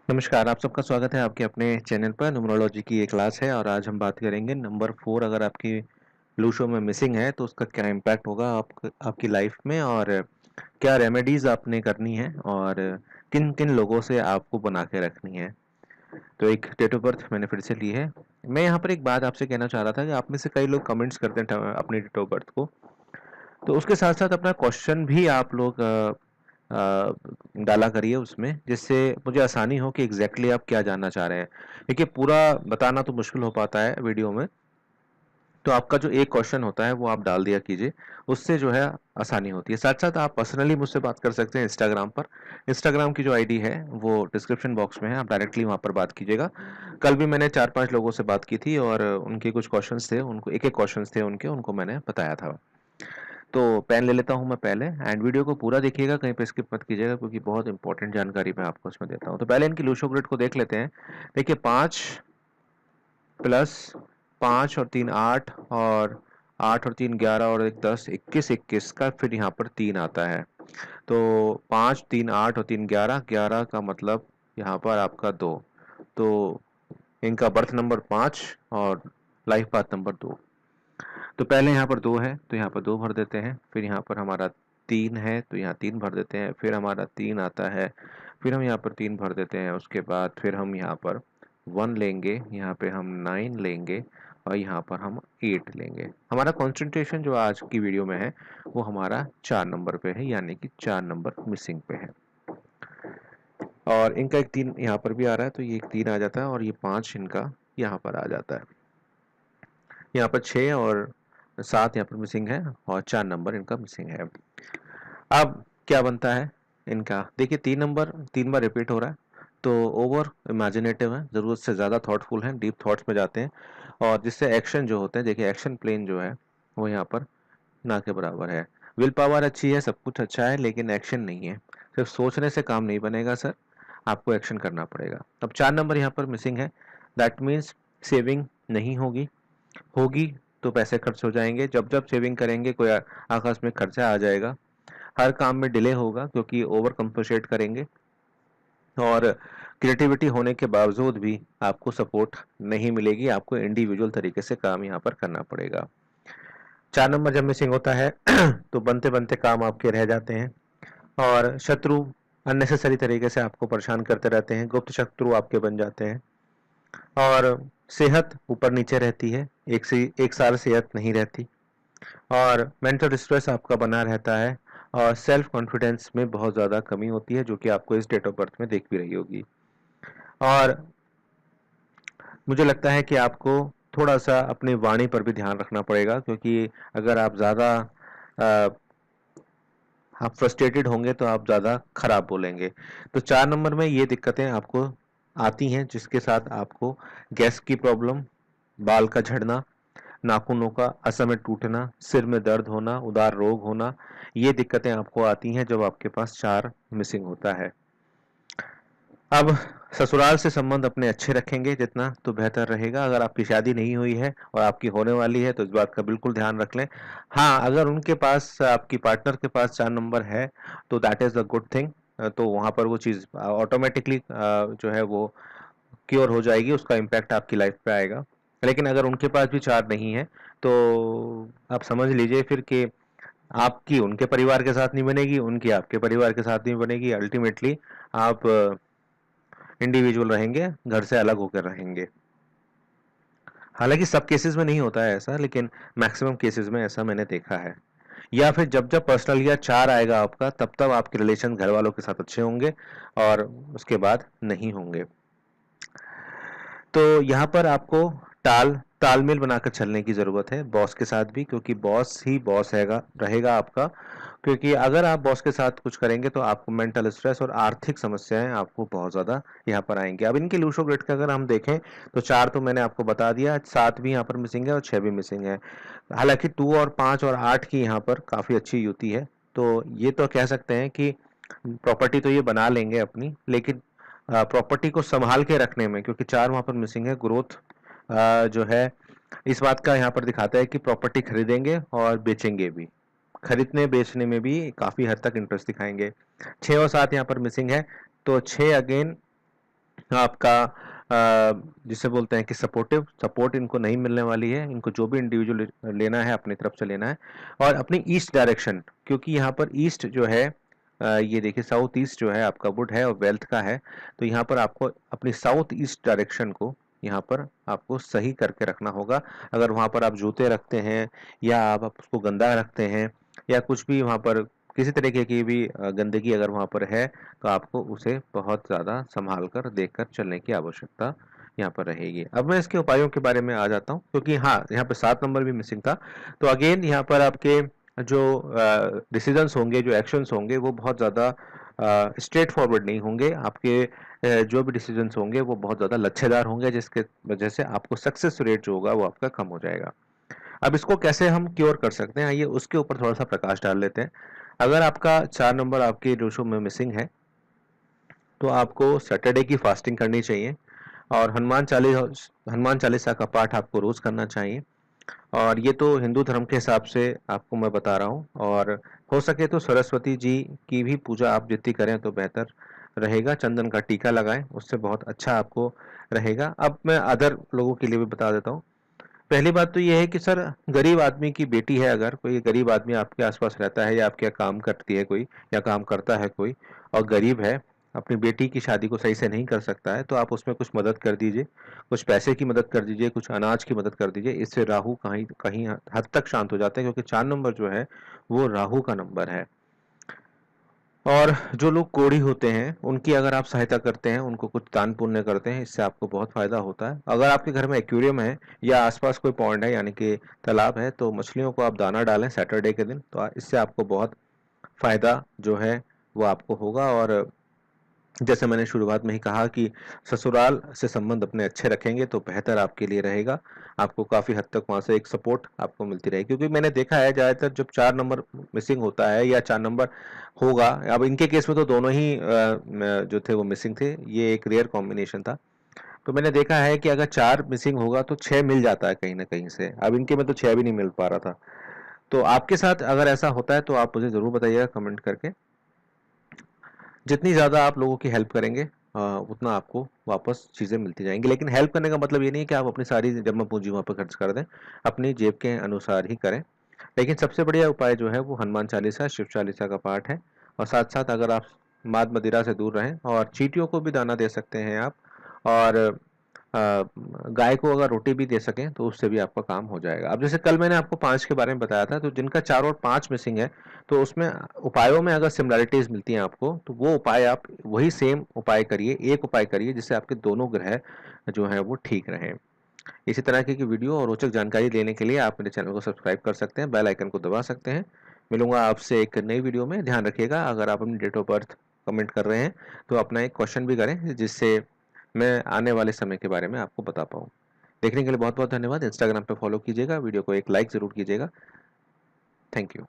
नमस्कार, आप सबका स्वागत है आपके अपने चैनल पर। न्यूमरोलॉजी की ये क्लास है और आज हम बात करेंगे नंबर 4 अगर आपकी लूशो में मिसिंग है तो उसका क्या इम्पैक्ट होगा आपकी लाइफ में और क्या रेमेडीज आपने करनी है और किन किन लोगों से आपको बना के रखनी है। तो एक डेट ऑफ बर्थ मैंने फिर से ली है। मैं यहाँ पर एक बात आपसे कहना चाह रहा था कि आप में से कई लोग कमेंट्स करते हैं अपनी डेट ऑफ बर्थ को, तो उसके साथ साथ अपना क्वेश्चन भी आप लोग डाला करिए उसमें, जिससे मुझे आसानी हो कि एग्जैक्टली आप क्या जानना चाह रहे हैं। देखिए, पूरा बताना तो मुश्किल हो पाता है वीडियो में, तो आपका जो एक क्वेश्चन होता है वो आप डाल दिया कीजिए, उससे जो है आसानी होती है। साथ साथ आप पर्सनली मुझसे बात कर सकते हैं इंस्टाग्राम पर। इंस्टाग्राम की जो आईडी है वो डिस्क्रिप्शन बॉक्स में है, आप डायरेक्टली वहाँ पर बात कीजिएगा। कल भी मैंने 4-5 लोगों से बात की थी और उनके कुछ क्वेश्चंस थे, उनको एक एक क्वेश्चंस थे उनके, उनको मैंने बताया था। तो पेन ले लेता हूँ मैं पहले, एंड वीडियो को पूरा देखिएगा, कहीं पे स्किप मत कीजिएगा क्योंकि बहुत इंपॉर्टेंट जानकारी मैं आपको इसमें देता हूँ। तो पहले इनकी लूशो ग्रिड को देख लेते हैं। देखिए, 5 + 5 और 3 8, और 8 और 3 11 और 1 10, 21 का फिर यहाँ पर 3 आता है। तो 5 3 8 और 3 11, 11 का मतलब यहाँ पर आपका 2। तो इनका बर्थ नंबर 5 और लाइफ पाथ नंबर 2। तो पहले यहाँ पर 2 है तो यहाँ पर 2 भर देते हैं, फिर यहाँ पर हमारा 3 है तो यहाँ 3 भर देते हैं, फिर हमारा 3 आता है, फिर हम यहाँ पर 3 भर देते हैं। उसके बाद फिर हम यहाँ पर 1 लेंगे, यहाँ पे हम 9 लेंगे और यहाँ पर हम 8 लेंगे। हमारा कंसंट्रेशन जो आज की वीडियो में है वो हमारा 4 नंबर पे है, यानी कि 4 नंबर मिसिंग पे है। और इनका एक 3 यहाँ पर भी आ रहा है तो ये एक 3 आ जाता है और ये 5 इनका यहाँ पर आ जाता है। यहाँ पर 6 और 7 यहाँ पर मिसिंग है और 4 नंबर इनका मिसिंग है। अब क्या बनता है इनका, देखिए 3 नंबर 3 बार रिपीट हो रहा है, तो ओवर इमेजिनेटिव है, ज़रूरत से ज़्यादा थॉटफुल हैं, डीप थॉट्स में जाते हैं, और जिससे एक्शन जो होते हैं, देखिए एक्शन प्लेन जो है वो यहाँ पर ना के बराबर है। विल पावर अच्छी है, सब कुछ अच्छा है, लेकिन एक्शन नहीं है। सिर्फ सोचने से काम नहीं बनेगा सर, आपको एक्शन करना पड़ेगा। अब 4 नंबर यहाँ पर मिसिंग है, दैट मीन्स सेविंग नहीं होगी, होगी तो पैसे खर्च हो जाएंगे। जब जब सेविंग करेंगे कोई आकस्मिक खर्चा आ जाएगा। हर काम में डिले होगा क्योंकि ओवर कंपनसेट करेंगे, और क्रिएटिविटी होने के बावजूद भी आपको सपोर्ट नहीं मिलेगी, आपको इंडिविजुअल तरीके से काम यहाँ पर करना पड़ेगा। 4 नंबर जब मिसिंग होता है तो बनते बनते काम आपके रह जाते हैं, और शत्रु अननेसेसरी तरीके से आपको परेशान करते रहते हैं, गुप्त शत्रु आपके बन जाते हैं। और सेहत ऊपर नीचे रहती है, एक साल सेहत नहीं रहती, और मेंटल स्ट्रेस आपका बना रहता है, और सेल्फ कॉन्फिडेंस में बहुत ज़्यादा कमी होती है, जो कि आपको इस डेट ऑफ बर्थ में दिख भी रही होगी। और मुझे लगता है कि आपको थोड़ा सा अपनी वाणी पर भी ध्यान रखना पड़ेगा, क्योंकि अगर आप ज़्यादा आप फ्रस्ट्रेटेड होंगे तो आप ज़्यादा खराब बोलेंगे। तो 4 नंबर में ये दिक्कतें आपको आती हैं, जिसके साथ आपको गैस की प्रॉब्लम, बाल का झड़ना, नाखूनों का असमय टूटना, सिर में दर्द होना, उदार रोग होना, ये दिक्कतें आपको आती हैं जब आपके पास 4 मिसिंग होता है। अब ससुराल से संबंध अपने अच्छे रखेंगे जितना, तो बेहतर रहेगा। अगर आपकी शादी नहीं हुई है और आपकी होने वाली है तो इस बात का बिल्कुल ध्यान रख लें। हाँ, अगर उनके पास, आपकी पार्टनर के पास 4 नंबर है तो that is a good thing. तो वहाँ पर वो चीज़ ऑटोमेटिकली जो है वो क्योर हो जाएगी, उसका इम्पैक्ट आपकी लाइफ पे आएगा। लेकिन अगर उनके पास भी 4 नहीं है तो आप समझ लीजिए फिर कि आपकी उनके परिवार के साथ नहीं बनेगी, उनकी आपके परिवार के साथ नहीं बनेगी। अल्टीमेटली आप इंडिविजुअल रहेंगे, घर से अलग होकर रहेंगे। हालांकि सब केसेस में नहीं होता है ऐसा, लेकिन मैक्सिमम केसेस में ऐसा मैंने देखा है। या फिर जब जब पर्सनल ईयर 4 आएगा आपका, तब तब आपके रिलेशन घर वालों के साथ अच्छे होंगे और उसके बाद नहीं होंगे। तो यहाँ पर आपको तालमेल बनाकर चलने की ज़रूरत है बॉस के साथ भी, क्योंकि बॉस ही बॉस रहेगा आपका। क्योंकि अगर आप बॉस के साथ कुछ करेंगे तो आपको मेंटल स्ट्रेस और आर्थिक समस्याएं आपको बहुत ज़्यादा यहाँ पर आएंगी। अब इनके लूशो ग्रिड का अगर हम देखें तो 4 तो मैंने आपको बता दिया, 7 भी यहाँ पर मिसिंग है और 6 भी मिसिंग है। हालांकि 2 और 5 और 8 की यहाँ पर काफ़ी अच्छी युति है, तो ये तो कह सकते हैं कि प्रॉपर्टी तो ये बना लेंगे अपनी, लेकिन प्रॉपर्टी को संभाल के रखने में, क्योंकि 4 वहाँ पर मिसिंग है, ग्रोथ जो है इस बात का यहाँ पर दिखाता है कि प्रॉपर्टी खरीदेंगे और बेचेंगे भी, खरीदने बेचने में भी काफ़ी हद तक इंटरेस्ट दिखाएंगे। 6 और 7 यहाँ पर मिसिंग है, तो 6 अगेन आपका जिसे बोलते हैं कि सपोर्टिव सपोर्ट इनको नहीं मिलने वाली है। इनको जो भी इंडिविजुअल लेना है अपनी तरफ से लेना है। और अपनी ईस्ट डायरेक्शन, क्योंकि यहाँ पर ईस्ट जो है ये देखिए साउथ ईस्ट जो है आपका वुड है और वेल्थ का है। तो यहाँ पर आपको अपनी साउथ ईस्ट डायरेक्शन को यहाँ पर आपको सही करके रखना होगा। अगर वहाँ पर आप जूते रखते हैं या आप उसको गंदा रखते हैं या कुछ भी वहाँ पर किसी तरीके की भी गंदगी अगर वहाँ पर है, तो आपको उसे बहुत ज़्यादा संभाल कर देखकर चलने की आवश्यकता यहाँ पर रहेगी। अब मैं इसके उपायों के बारे में आ जाता हूँ, क्योंकि हाँ यहाँ पर 7 नंबर भी मिसिंग था। तो अगेन यहाँ पर आपके जो डिसीजंस होंगे, जो एक्शंस होंगे, वो बहुत ज़्यादा स्ट्रेट फॉरवर्ड नहीं होंगे। आपके जो भी डिसीजंस होंगे वो बहुत ज़्यादा लच्छेदार होंगे, जिसके वजह से आपको सक्सेस रेट जो होगा वो आपका कम हो जाएगा। अब इसको कैसे हम क्योर कर सकते हैं, आइए उसके ऊपर थोड़ा सा प्रकाश डाल लेते हैं। अगर आपका 4 नंबर आपके रेशो में मिसिंग है, तो आपको सैटरडे की फास्टिंग करनी चाहिए और हनुमान चालीसा का पाठ आपको रोज करना चाहिए। और ये तो हिंदू धर्म के हिसाब से आपको मैं बता रहा हूँ। और हो सके तो सरस्वती जी की भी पूजा आप जितनी करें तो बेहतर रहेगा। चंदन का टीका लगाएं, उससे बहुत अच्छा आपको रहेगा। अब मैं अदर लोगों के लिए भी बता देता हूँ। पहली बात तो ये है कि सर, गरीब आदमी की बेटी है, अगर कोई गरीब आदमी आपके आसपास रहता है या आपके यहाँ काम करती है कोई या काम करता है कोई और गरीब है, अपनी बेटी की शादी को सही से नहीं कर सकता है, तो आप उसमें कुछ मदद कर दीजिए। कुछ पैसे की मदद कर दीजिए, कुछ अनाज की मदद कर दीजिए। इससे राहु कहीं कहीं हद तक शांत हो जाते हैं, क्योंकि 4 नंबर जो है वो राहु का नंबर है। और जो लोग कोढ़ी होते हैं उनकी अगर आप सहायता करते हैं, उनको कुछ दान पुण्य करते हैं, इससे आपको बहुत फायदा होता है। अगर आपके घर में एक्वेरियम है या आसपास कोई पॉन्ड है यानी कि तालाब है, तो मछलियों को आप दाना डालें सैटरडे के दिन, तो इससे आपको बहुत फायदा जो है वो आपको होगा। और जैसे मैंने शुरुआत में ही कहा कि ससुराल से संबंध अपने अच्छे रखेंगे तो बेहतर आपके लिए रहेगा। आपको काफ़ी हद तक वहाँ से एक सपोर्ट आपको मिलती रहेगी, क्योंकि मैंने देखा है ज़्यादातर जब 4 नंबर मिसिंग होता है या 4 नंबर होगा, अब इनके केस में तो दोनों ही जो थे वो मिसिंग थे, ये एक रेयर कॉम्बिनेशन था। तो मैंने देखा है कि अगर 4 मिसिंग होगा तो 6 मिल जाता है कहीं ना कहीं से। अब इनके में तो 6 भी नहीं मिल पा रहा था। तो आपके साथ अगर ऐसा होता है तो आप मुझे ज़रूर बताइएगा कमेंट करके। जितनी ज़्यादा आप लोगों की हेल्प करेंगे उतना आपको वापस चीज़ें मिलती जाएंगी। लेकिन हेल्प करने का मतलब ये नहीं है कि आप अपनी सारी जमा पूंजी वहाँ पर खर्च कर दें, अपनी जेब के अनुसार ही करें। लेकिन सबसे बढ़िया उपाय जो है वो हनुमान चालीसा, शिव चालीसा का पाठ है। और साथ साथ अगर आप माद मदिरा से दूर रहें, और चींटियों को भी दाना दे सकते हैं आप। और गाय को अगर रोटी भी दे सकें तो उससे भी आपका काम हो जाएगा। अब जैसे कल मैंने आपको 5 के बारे में बताया था, तो जिनका 4 और 5 मिसिंग है, तो उसमें उपायों में अगर सिमिलरिटीज मिलती हैं आपको, तो वो उपाय आप वही सेम उपाय करिए, एक उपाय करिए जिससे आपके दोनों ग्रह जो है वो ठीक रहें। इसी तरह की वीडियो और रोचक जानकारी लेने के लिए आप मेरे चैनल को सब्सक्राइब कर सकते हैं, बेल आइकन को दबा सकते हैं। मिलूंगा आपसे एक नई वीडियो में। ध्यान रखिएगा, अगर आप अपनी डेट ऑफ बर्थ कमेंट कर रहे हैं तो अपना एक क्वेश्चन भी करें, जिससे मैं आने वाले समय के बारे में आपको बता पाऊँ। देखने के लिए बहुत बहुत धन्यवाद। इंस्टाग्राम पे फॉलो कीजिएगा, वीडियो को एक लाइक ज़रूर कीजिएगा। Thank you.